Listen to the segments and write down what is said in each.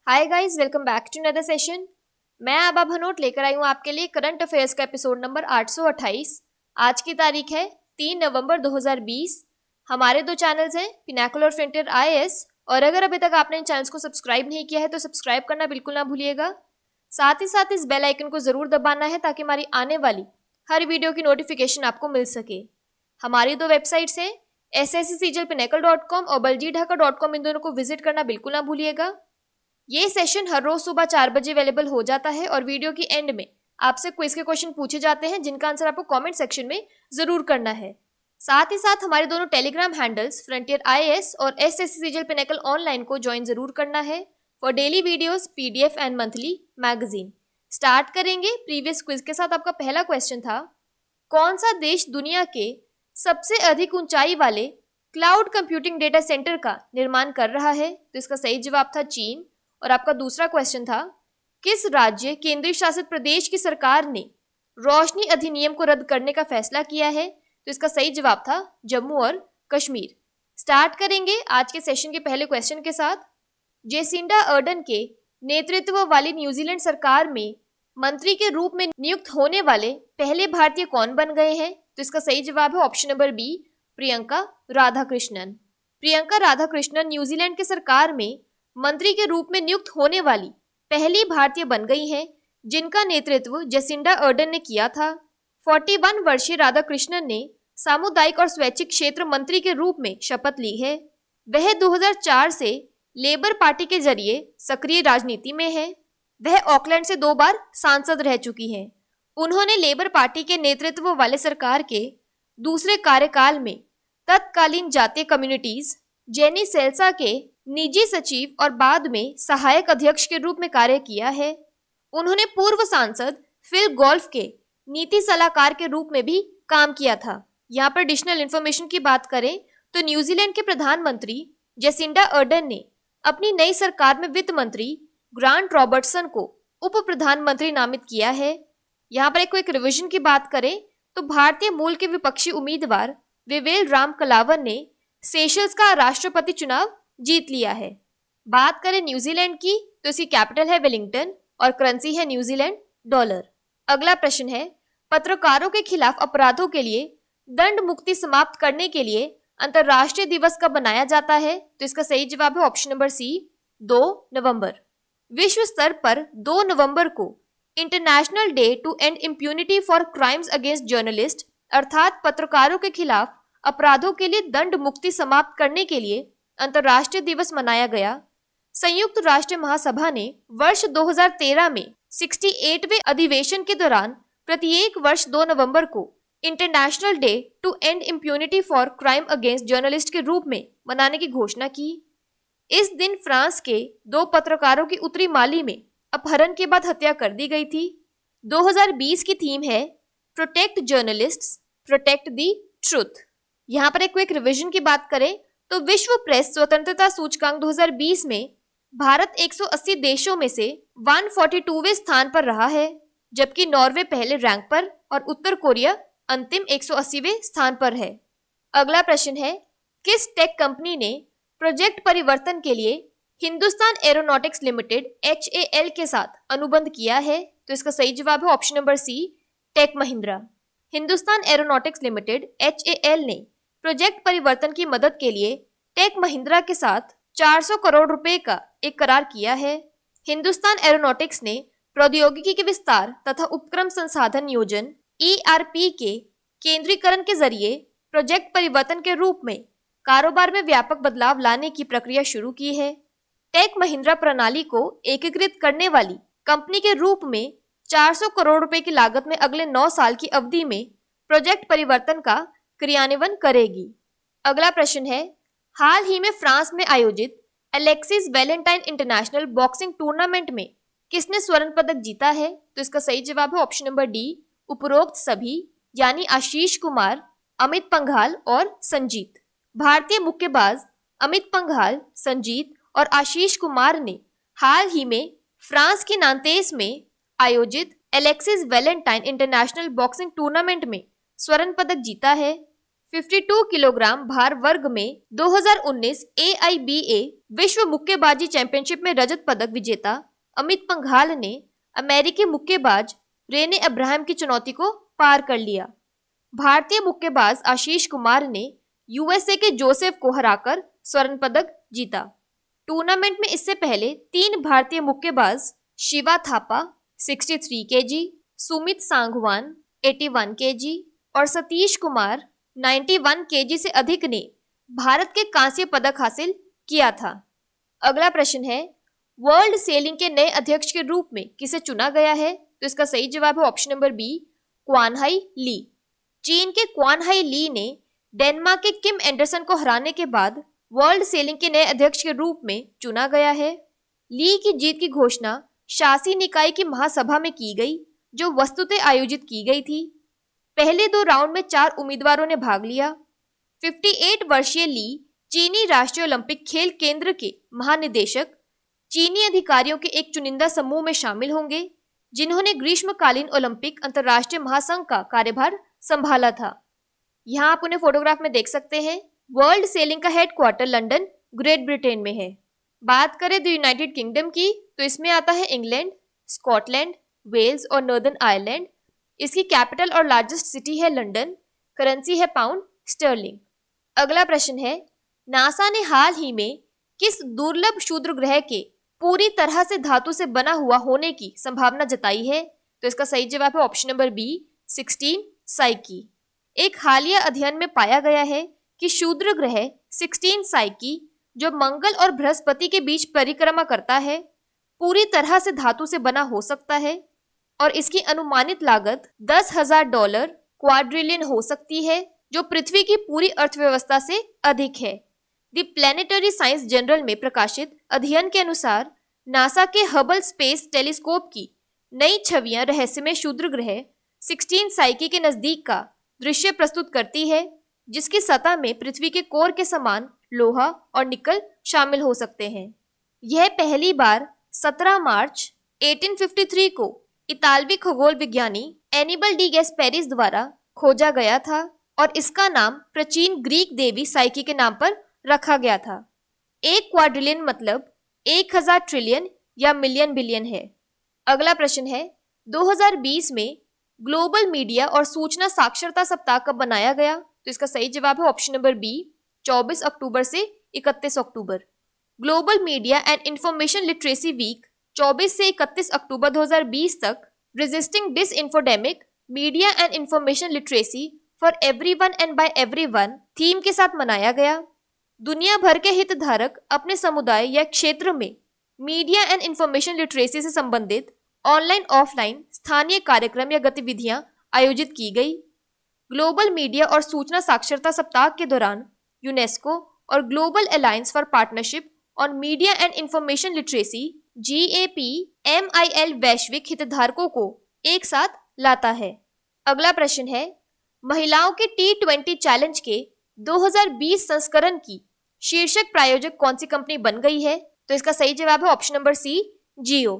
Hi guys, welcome back to another session. मैं आबा भनोट लेकर आई हूँ आपके लिए करंट अफेयर्स का एपिसोड नंबर 828। आज की तारीख है 3 नवंबर 2020। हमारे दो चैनल्स हैं, पिनाकल और फ्रंटियर आईएएस, और अगर अभी तक आपने इन चैनल्स को सब्सक्राइब नहीं किया है तो सब्सक्राइब करना बिल्कुल ना भूलिएगा। साथ ही साथ इस बेल आइकन को जरूर दबाना है ताकि हमारी आने वाली हर वीडियो की नोटिफिकेशन आपको मिल सके। हमारी दो वेबसाइट्स हैं sscglpinacle.com और baljeedhaka.com, इन दोनों को विजिट करना बिल्कुल ना भूलिएगा। ये सेशन हर रोज सुबह 4 बजे अवेलेबल हो जाता है और वीडियो की एंड में आपसे क्विज के क्वेश्चन पूछे जाते हैं जिनका आंसर आपको कमेंट सेक्शन में जरूर करना है। साथ ही साथ हमारे दोनों टेलीग्राम हैंडल्स फ्रंटियर आईएएस और एसएससी पिनेकल ऑनलाइन को ज्वाइन जरूर करना है for daily videos, PDF and monthly magazine. Start करेंगे प्रीवियस क्विज के साथ। आपका पहला क्वेश्चन था, कौन सा देश दुनिया के सबसे अधिक ऊंचाई वाले क्लाउड कंप्यूटिंग डेटा सेंटर का निर्माण कर रहा है? तो इसका सही जवाब था चीन। और आपका दूसरा क्वेश्चन था, किस राज्य केंद्रीय शासित प्रदेश की सरकार ने रोशनी अधिनियम को रद्द करने का फैसला किया है? तो इसका सही जवाब था जम्मू और कश्मीर। स्टार्ट करेंगे आज के सेशन के पहले क्वेश्चन के साथ। जेसिंडा अर्डन के नेतृत्व वाली न्यूजीलैंड सरकार में मंत्री के रूप में नियुक्त होने वाले पहले भारतीय कौन बन गए हैं? तो इसका सही जवाब है option number B, Priyanka Radhakrishnan. Priyanka Radhakrishnan New Zealand के सरकार में मंत्री के रूप में नियुक्त होने वाली पहली भारतीय बन गई हैं, जिनका नेतृत्व जेसिंडा अर्डन ने किया था। 41 वर्षीय राधाकृष्णन ने सामुदायिक और स्वैच्छिक क्षेत्र मंत्री के रूप में शपथ ली है। वह 2004 से लेबर पार्टी के जरिए सक्रिय राजनीति में है। वह ऑकलैंड से 2 बार सांसद रह चुकी हैं। उन्होंने लेबर पार्टी के नेतृत्व वाले सरकार के दूसरे कार्यकाल में तत्कालीन जातीय कम्युनिटीज जेनी सेल्सा के निजी सचिव और बाद में सहायक अध्यक्ष के रूप में कार्य किया है। उन्होंने पूर्व सांसद फिल गोल्फ के नीति सलाहकार के रूप में भी काम किया था। यहाँ पर एडिशनल इन्फॉर्मेशन की बात करें तो न्यूजीलैंड के प्रधानमंत्री जेसिंडा अर्डन ने अपनी नई सरकार में वित्त मंत्री ग्रांट रॉबर्टसन को उप प्रधानमंत्री नामित किया है। यहाँ पर एक रिविजन की बात करें तो भारतीय मूल के विपक्षी उम्मीदवार विवेल राम कलावन ने सेशल्स का राष्ट्रपति चुनाव जीत लिया है। बात करें न्यूजीलैंड की तो इसकी कैपिटल है वेलिंगटन और करेंसी है न्यूजीलैंड डॉलर। अगला प्रश्न है, पत्रकारों के खिलाफ अपराधों के लिए दंड मुक्ति समाप्त करने के लिए अंतर्राष्ट्रीय दिवस कब मनाया जाता है? तो इसका सही जवाब है ऑप्शन नंबर सी, 2 नवंबर। विश्व स्तर पर 2 नवंबर को international day to end impunity for crimes against journalist, अर्थात पत्रकारों के खिलाफ अपराधों के लिए दंड मुक्ति समाप्त करने के लिए अंतर्राष्ट्रीय दिवस मनाया गया। संयुक्त राष्ट्र महासभा ने वर्ष 2013 में 68वें अधिवेशन के दौरान प्रत्येक वर्ष 2 नवंबर को international day to end impunity for crime against journalist के रूप में मनाने की घोषणा की। इस दिन फ्रांस के 2 पत्रकारों की उत्तरी माली में अपहरण के बाद हत्या कर दी गई थी। 2020 की थीम है protect journalists, protect the truth. यहाँ पर एक क्विक रिवीजन की बात करें तो विश्व प्रेस स्वतंत्रता सूचकांक 2020 में भारत 180 देशों में से 142वें स्थान पर रहा है, जबकि नॉर्वे पहले रैंक पर और उत्तर कोरिया अंतिम 180वें स्थान पर है। अगला प्रश्न है, किस टेक कंपनी ने प्रोजेक्ट परिवर्तन के लिए हिंदुस्तान एरोनॉटिक्स लिमिटेड HAL के साथ अनुबंध किया है? तो इसका सही जवाब है option number C, Tech Mahindra. Hindustan Aeronautics Limited HAL ने प्रोजेक्ट परिवर्तन की मदद के लिए टेक महिंद्रा के साथ 400 करोड़ रुपए का एक करार किया है। हिंदुस्तान एरोनॉटिक्स ने प्रौद्योगिकी के विस्तार तथा उपक्रम संसाधन नियोजन ERP के केंद्रीकरण के जरिए प्रोजेक्ट परिवर्तन के रूप में कारोबार में व्यापक बदलाव लाने की प्रक्रिया शुरू की है। टेक महिंद्रा प्रणाली को एकीकृत करने वाली कंपनी के रूप में 400 करोड़ रुपए की लागत में अगले 9 साल की अवधि में प्रोजेक्ट परिवर्तन का क्रियान्वयन करेगी। अगला प्रश्न है, हाल ही में फ्रांस में आयोजित Alexis Valentine international boxing tournament में किसने स्वर्ण पदक जीता है? तो इसका सही जवाब है ऑप्शन नंबर डी, उपरोक्त सभी, यानी आशीष कुमार, अमित पंघाल और संजीत। भारतीय मुक्केबाज अमित पंघाल, संजीत और आशीष कुमार ने हाल ही में फ्रांस की नांतेस में आयोजित Alexis Valentine international boxing tournament में स्वर्ण पदक जीता है। 52 किलोग्राम भार वर्ग में 2019 AIBA विश्व मुक्केबाजी चैंपियनशिप में रजत पदक विजेता अमित पंघाल ने अमेरिकी मुक्केबाज रेने अब्राहम की चुनौती को पार कर लिया। भारतीय मुक्केबाज आशीष कुमार ने यूएसए के जोसेफ को हराकर स्वर्ण पदक जीता। टूर्नामेंट में इससे पहले 3 भारतीय मुक्केबाज शिवा थापा 63 केजी, सुमित सांगवान 81 केजी और सतीश कुमार 91 केजी से अधिक ने भारत के कांस्य पदक हासिल किया था। अगला प्रश्न है, वर्ल्ड सेलिंग के नए अध्यक्ष के रूप में किसे चुना गया है? तो इसका सही जवाब है ऑप्शन नंबर बी, क्वानहाई ली। चीन के क्वानहाई ली ने डेनमार्क के किम एंडरसन को हराने के बाद वर्ल्ड सेलिंग के नए अध्यक्ष के रूप में चुना गया है। ली की जीत की घोषणा शासी निकाय की महासभा में की गई, जो वस्तुतः आयोजित की गई थी। पहले 2 राउंड में 4 उम्मीदवारों ने भाग लिया। 58 वर्षीय ली चीनी राष्ट्रीय ओलंपिक खेल केंद्र के महानिदेशक चीनी अधिकारियों के एक चुनिंदा समूह में शामिल होंगे, जिन्होंने ग्रीष्मकालीन ओलंपिक अंतर्राष्ट्रीय महासंघ का कार्यभार संभाला था। यहाँ आप उन्हें फोटोग्राफ में देख सकते हैं। वर्ल्ड सेलिंग का हेडक्वार्टर लंदन, ग्रेट ब्रिटेन में है। बात करें द यूनाइटेड किंगडम की, तो इसमें आता है इंग्लैंड, स्कॉटलैंड, वेल्स और नॉर्दर्न आयरलैंड। इसकी कैपिटल और लार्जेस्ट सिटी है लंदन। करेंसी है पाउंड स्टर्लिंग। अगला प्रश्न है, नासा ने हाल ही में किस दुर्लभ क्षुद्र ग्रह के पूरी तरह से धातु से बना हुआ होने की संभावना जताई है? तो इसका सही जवाब है ऑप्शन नंबर बी, 16 साइकी। एक हालिया अध्ययन में पाया गया है कि क्षुद्र ग्रह 16 साइकी, जो मंगल और बृहस्पति के बीच परिक्रमा करता है, पूरी तरह से धातु से बना हो सकता है और इसकी अनुमानित लागत $10,000 क्वाड्रिलियन हो सकती है, जो पृथ्वी की पूरी अर्थव्यवस्था से अधिक है। द प्लैनेटरी साइंस जर्नल में प्रकाशित अध्ययन के अनुसार नासा के हबल स्पेस टेलीस्कोप की नई छवियां रहस्यमय क्षुद्र ग्रह 16 साइकी के नजदीक का दृश्य प्रस्तुत करती है, जिसकी सतह में पृथ्वी के कोर के समान लोहा और निकल शामिल हो सकते हैं। यह पहली बार 17 मार्च 1853 को इतालवी खगोल विज्ञानी एनिबल डी गैस्पेरिस द्वारा खोजा गया था और इसका नाम प्राचीन ग्रीक देवी साइकी के नाम पर रखा गया था। एक क्वाड्रिलियन मतलब 1000 ट्रिलियन या मिलियन बिलियन है। अगला प्रश्न है, 2020 में ग्लोबल मीडिया और सूचना साक्षरता सप्ताह कब बनाया गया? तो इसका सही जवाब है ऑप्शन नंबर बी, 24 अक्टूबर से 31 October. Global media and information literacy week 24 से 31 अक्टूबर 2020 तक resisting disinfodemic media and information literacy for everyone and by everyone theme के साथ मनाया गया। दुनिया भर के हितधारक अपने समुदाय या क्षेत्र में मीडिया एंड इंफॉर्मेशन लिटरेसी से संबंधित ऑनलाइन ऑफलाइन स्थानीय कार्यक्रम या गतिविधियां आयोजित की गई। ग्लोबल मीडिया और सूचना साक्षरता सप्ताह के दौरान यूनेस्को और global alliance for partnership on media and information literacy GAPMIL वैश्विक हितधारकों को एक साथ लाता है। अगला प्रश्न है, महिलाओं के T20 चैलेंज के 2020 संस्करण की शीर्षक प्रायोजक कौन सी कंपनी बन गई है? तो इसका सही जवाब है ऑप्शन नंबर सी, जियो।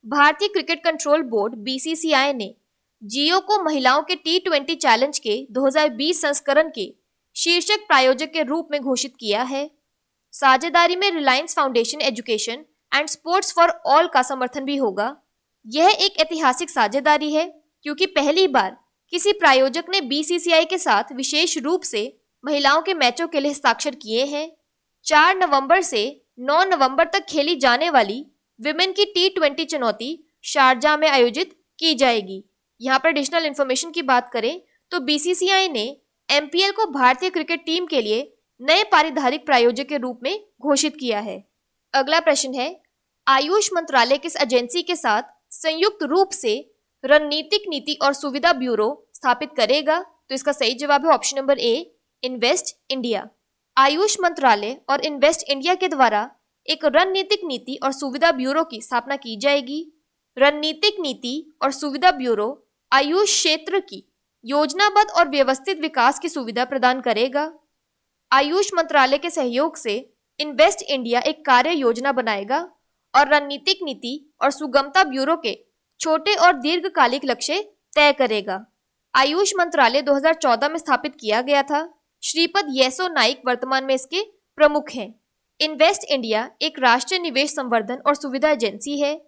भारतीय क्रिकेट कंट्रोल बोर्ड BCCI ने जियो को महिलाओं के T20 चैलेंज के 2020 संस्करण के शीर्षक प्रायोजक के रूप में घोषित किया है। साझेदारी में Reliance foundation education and sports for all का समर्थन भी होगा। यह एक ऐतिहासिक साझेदारी है क्योंकि पहली बार किसी प्रायोजक ने BCCI के साथ विशेष रूप से महिलाओं के मैचों के लिए हस्ताक्षर किए हैं। 4 नवंबर से 9 नवंबर तक खेली जाने वाली विमेन की T20 चुनौती शारजाह में आयोजित की जाएगी। यहाँ पर एडिशनल इन्फॉर्मेशन की बात करें तो BCCI ने MPL को भारतीय क्रिकेट टीम के लिए नए पारिवारिक प्रायोजक के रूप में घोषित किया है। अगला प्रश्न है, आयुष मंत्रालय किस एजेंसी के साथ संयुक्त रूप से रणनीतिक नीति और सुविधा ब्यूरो स्थापित करेगा? तो इसका सही जवाब है option number A, invest India. Ayush मंत्रालय और इन्वेस्ट इंडिया के द्वारा एक रणनीतिक नीति और सुविधा ब्यूरो की स्थापना की जाएगी। रणनीतिक नीति और सुविधा ब्यूरो आयुष क्षेत्र की योजनाबद्ध और व्यवस्थित विकास की सुविधा प्रदान करेगा। आयुष मंत्रालय के सहयोग से इन्वेस्ट इंडिया एक कार्य योजना बनाएगा और रणनीतिक नीति और सुगमता ब्यूरो के छोटे और दीर्घकालिक लक्ष्य तय करेगा। आयुष मंत्रालय 2014 में स्थापित किया गया था। श्रीपद येसो नाइक वर्तमान में इसके प्रमुख हैं। इन्वेस्ट इंडिया एक राष्ट्रीय निवेश संवर्धन और सुविधा एजेंसी है।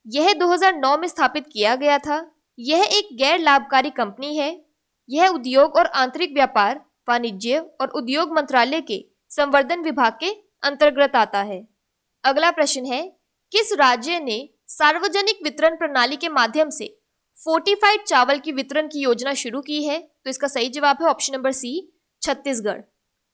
यह 2009 में स्थापित किया गया था। यह एक गैर लाभकारी कंपनी है। यह उद्योग और आंतरिक व्यापार, वाणिज्य और उद्योग मंत्रालय के संवर्धन विभाग के अंतर्गत आता है। अगला प्रश्न है, किस राज्य ने सार्वजनिक वितरण प्रणाली के माध्यम से फोर्टिफाइड चावल की वितरण की योजना शुरू की है? तो इसका सही जवाब है option number C, Chhattisgarh.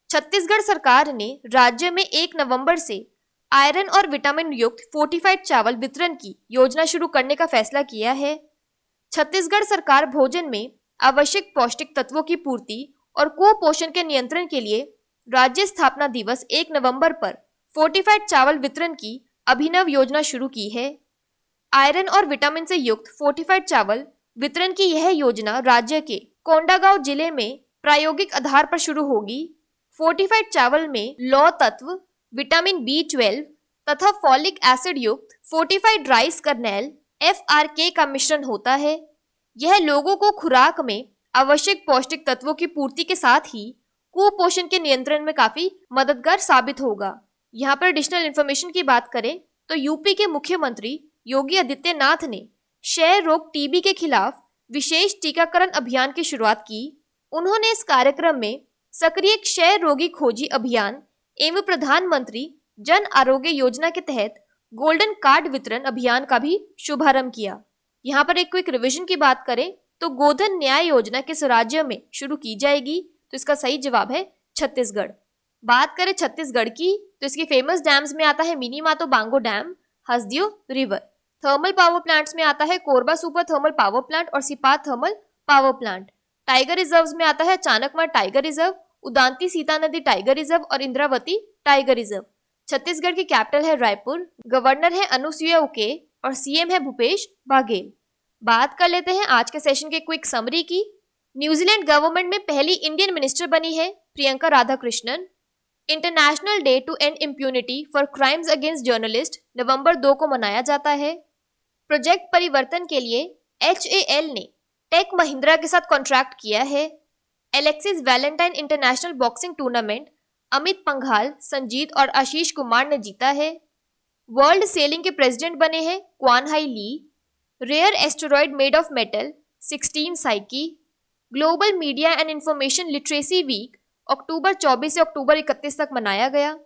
Chhattisgarh सरकार ने राज्य में 1 नवंबर से आयरन और विटामिन युक्त फोर्टिफाइड चावल वितरण की योजना शुरू करने का फैसला किया है। छत्तीसगढ़ सरकार भोजन में आवश्यक पौष्टिक तत्वों की पूर्ति और कुपोषण के नियंत्रण के लिए राज्य स्थापना दिवस 1 नवंबर पर फोर्टिफाइड चावल वितरण की अभिनव योजना शुरू की है। आयरन और विटामिन से युक्त फोर्टिफाइड चावल वितरण की यह योजना राज्य के कोंडागांव जिले में प्रायोगिक आधार पर शुरू होगी। फोर्टिफाइड चावल में लौह तत्व, विटामिन B12 तथा फॉलिक एसिड युक्त फोर्टिफाइड राइस कर्नेल FRK का मिश्रण होता है। यह लोगों को खुराक में आवश्यक पौष्टिक तत्वों की पूर्ति के साथ ही कुपोषण के नियंत्रण में काफी मददगार साबित होगा। यहाँ पर एडिशनल इन्फॉर्मेशन की बात करें तो यूपी के मुख्यमंत्री योगी आदित्यनाथ ने क्षय रोग TB के खिलाफ विशेष टीकाकरण अभियान की शुरुआत की। उन्होंने इस कार्यक्रम में सक्रिय क्षय रोगी खोजी अभियान एवं प्रधानमंत्री जन आरोग्य योजना के तहत गोल्डन कार्ड वितरण अभियान का भी शुभारंभ किया। यहाँ पर एक क्विक रिवीजन की बात करें तो गोधन न्याय योजना किस राज्य में शुरू की जाएगी? तो इसका सही जवाब है छत्तीसगढ़। बात करें छत्तीसगढ़ की तो इसके फेमस डैम्स में आता है Minimata Bango dam, Hasdeo river. Thermal power plants में आता है Korba super thermal power plant और Sipat thermal power plant. Tiger reserves में आता है Achanakmar tiger reserve, Udanti Sitanadi tiger reserve और इंद्रावती टाइगर रिजर्व। छत्तीसगढ़ की कैपिटल है रायपुर, गवर्नर है अनुसुईया उइके और CM है भूपेश बघेल। बात कर लेते हैं आज के सेशन के क्विक समरी की। न्यूजीलैंड गवर्नमेंट में पहली इंडियन मिनिस्टर बनी है Priyanka Radhakrishnan. International day to end impunity for crimes against journalist November 2 को मनाया जाता है। प्रोजेक्ट परिवर्तन के लिए HAL ने टेक महिंद्रा के साथ कॉन्ट्रैक्ट किया है। Alexis Valentine international boxing tournament Amit Panghal, Sanjeet और आशीष कुमार ने जीता है। वर्ल्ड सेलिंग के प्रेसिडेंट बने हैं क्वान हाई ली। Rare asteroid made of metal 16 Psyche. Global media and information literacy week October 24 से अक्टूबर 31 तक मनाया गया।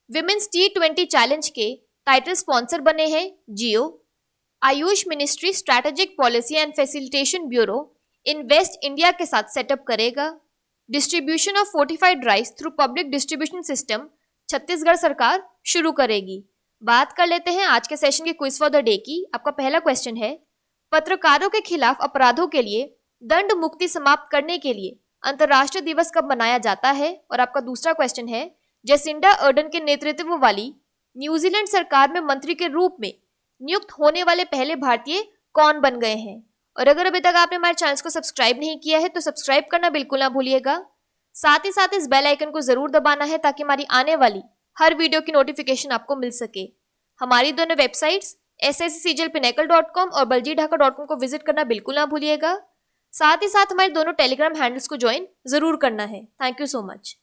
विमेंस T20 चैलेंज के टाइटल स्पॉन्सर बने हैं Jio. AYUSH ministry strategic policy and facilitation bureau invest India के साथ सेटअप करेगा। Distribution of fortified rice through public distribution system Chhattisgarh सरकार शुरू करेगी। बात कर लेते हैं आज के सेशन के क्विज फॉर द डे की। आपका पहला क्वेश्चन है, पत्रकारों के खिलाफ अपराधों के लिए दंड मुक्ति समाप्त करने के लिए अंतर्राष्ट्रीय दिवस कब मनाया जाता है? और आपका दूसरा क्वेश्चन है, जेसिंडा अर्डन के नेतृत्व वाली न्यूजीलैंड सरकार में मंत्री के रूप में नियुक्त होने वाले पहले भारतीय कौन बन गए हैं? और अगर अभी तक आपने हमारे चैनल को सब्सक्राइब नहीं किया है तो सब्सक्राइब करना बिल्कुल ना भूलिएगा। साथ ही साथ इस बेल आइकन को जरूर दबाना है ताकि हमारी आने वाली हर वीडियो की नोटिफिकेशन आपको मिल सके। हमारी दोनों वेबसाइट्स sscglpinnacle.com और baljeedhaka.com को विजिट करना बिल्कुल ना भूलिएगा। साथ ही साथ हमारे दोनों टेलीग्राम हैंडल्स को ज्वाइन जरूर करना है। Thank you so much.